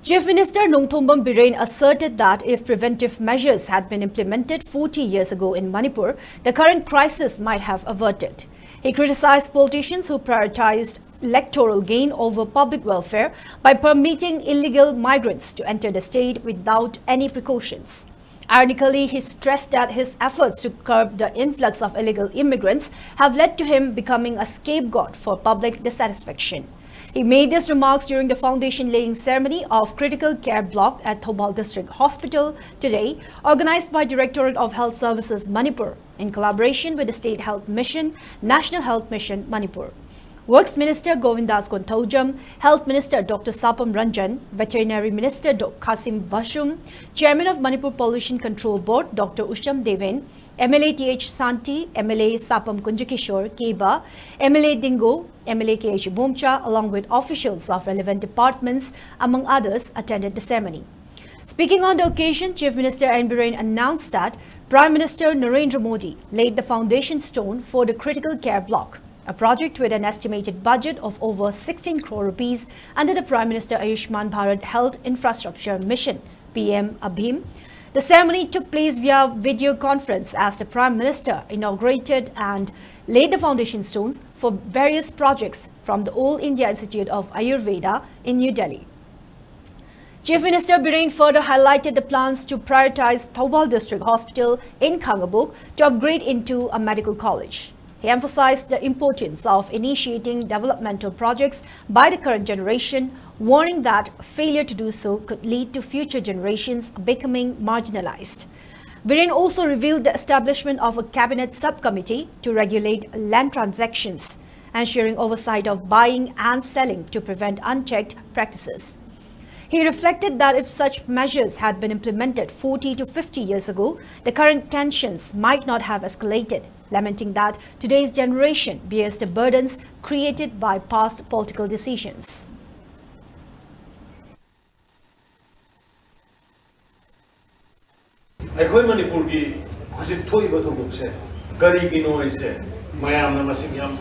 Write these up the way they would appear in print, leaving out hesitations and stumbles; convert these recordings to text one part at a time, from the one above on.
Chief Minister Nongthombam Biren asserted that if preventive measures had been implemented 40 years ago in Manipur, the current crisis might have averted. He criticized politicians who prioritized electoral gain over public welfare by permitting illegal migrants to enter the state without any precautions. Ironically, he stressed that his efforts to curb the influx of illegal immigrants have led to him becoming a scapegoat for public dissatisfaction. He made these remarks during the foundation laying ceremony of Critical Care Block at Thoubal District Hospital today, organized by Directorate of Health Services Manipur in collaboration with the State Health Mission, National Health Mission Manipur. Works Minister Govindas Kontaujam, Health Minister Dr. Sapam Ranjan, Veterinary Minister Dr. Kasim Vashum, Chairman of Manipur Pollution Control Board Dr. Usham Deven, MLA TH Santi, MLA Sapam Kunjakishore Keba, MLA Dingo, MLA KH Bomcha, along with officials of relevant departments, among others, attended the ceremony. Speaking on the occasion, Chief Minister N. Biren announced that Prime Minister Narendra Modi laid the foundation stone for the Critical Care Block, a project with an estimated budget of over 16 crore rupees under the Prime Minister Ayushman Bharat Health Infrastructure Mission, PM Abhim. The ceremony took place via video conference as the Prime Minister inaugurated and laid the foundation stones for various projects from the All India Institute of Ayurveda in New Delhi. Chief Minister Biren further highlighted the plans to prioritize Thoubal District Hospital in Kangabuk to upgrade into a medical college. He emphasized the importance of initiating developmental projects by the current generation, warning that failure to do so could lead to future generations becoming marginalized. Biren also revealed the establishment of a cabinet subcommittee to regulate land transactions, ensuring oversight of buying and selling to prevent unchecked practices. He reflected that if such measures had been implemented 40 to 50 years ago, the current tensions might not have escalated, lamenting that today's generation bears the burdens created by past political decisions. Akhoi Manipur ki hujik thoi ba thok se gari gi noi se mayam na masing yam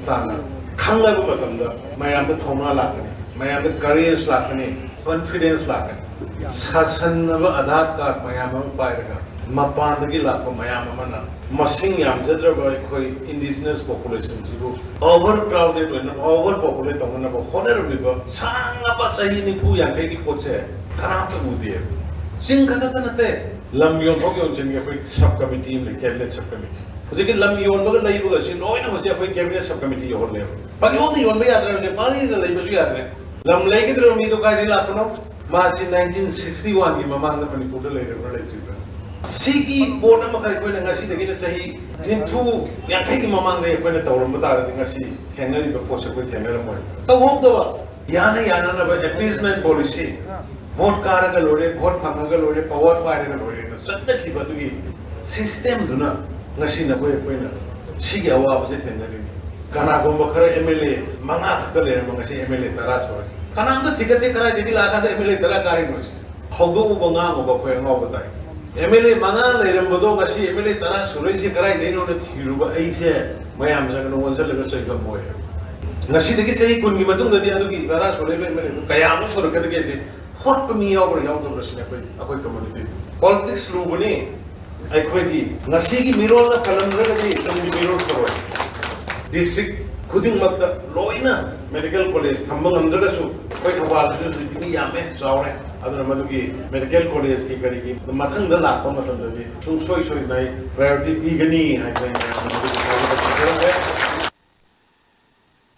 tana khangla ba matam da mayam da thona la kani mayam da courage la kani confidence la kani sasan ba adhat ka mayam ma pai ra mapan da gi la ko mayam ma na masing yam jadra ba akhoi indigenous population ji go overcrowded when overpopulated na ba honer mi ba sanga ba sahi ni pu yang ke ki ko se kana ta udie sing kata ta na te Lam yon thok yon chen ge subcommittee le cabinet subcommittee hoje ke lam yon ba lai ba si noi na hoje apoi cabinet subcommittee yor le pa yon ba yadra le pani da lai ba su yadra lam lai ke dro mi to kai la kono ma si 1961 ki mamang na Manipur da lai re chi ba si ki board ma kai ko na ngasi de ge sahi nin thu ya kai ki mamang de ko na tawram ba ta de ngasi thenari ba ko se ko thenara mo to hok da ba yana na ba appeasement policy vote karaga lode vote phangaga lode power pairaga lode na sanna khiba tugi system duna ngasi na ko na sigi awa ba se thenna ni kana gomba khara MLA manga khata le ngasi MLA tara chore kana ando tikate kara jedi laga da MLA tara kari nois khodo u banga ngo ba ngo ba tai MLA manga le ram bodo ngasi MLA tara suroi se kara dei no na thiru ba ai se mayam sa no wonsa le sai ga moy ngasi de ki sei kun gi matung da di adu ki tara sore be MLA kaya mo sore ka de ke hot me over yaw to rasina akoi community politics lubuni akoi gi ngasi gi mirol na kalam ra gi tamni mirol karo district khuding makta loina medical college thambang amdra su koi thawal su ni yame sawre aduna madu gi medical college ki kari gi mathang da la pa matam da bi chung soi nai priority bi gani hai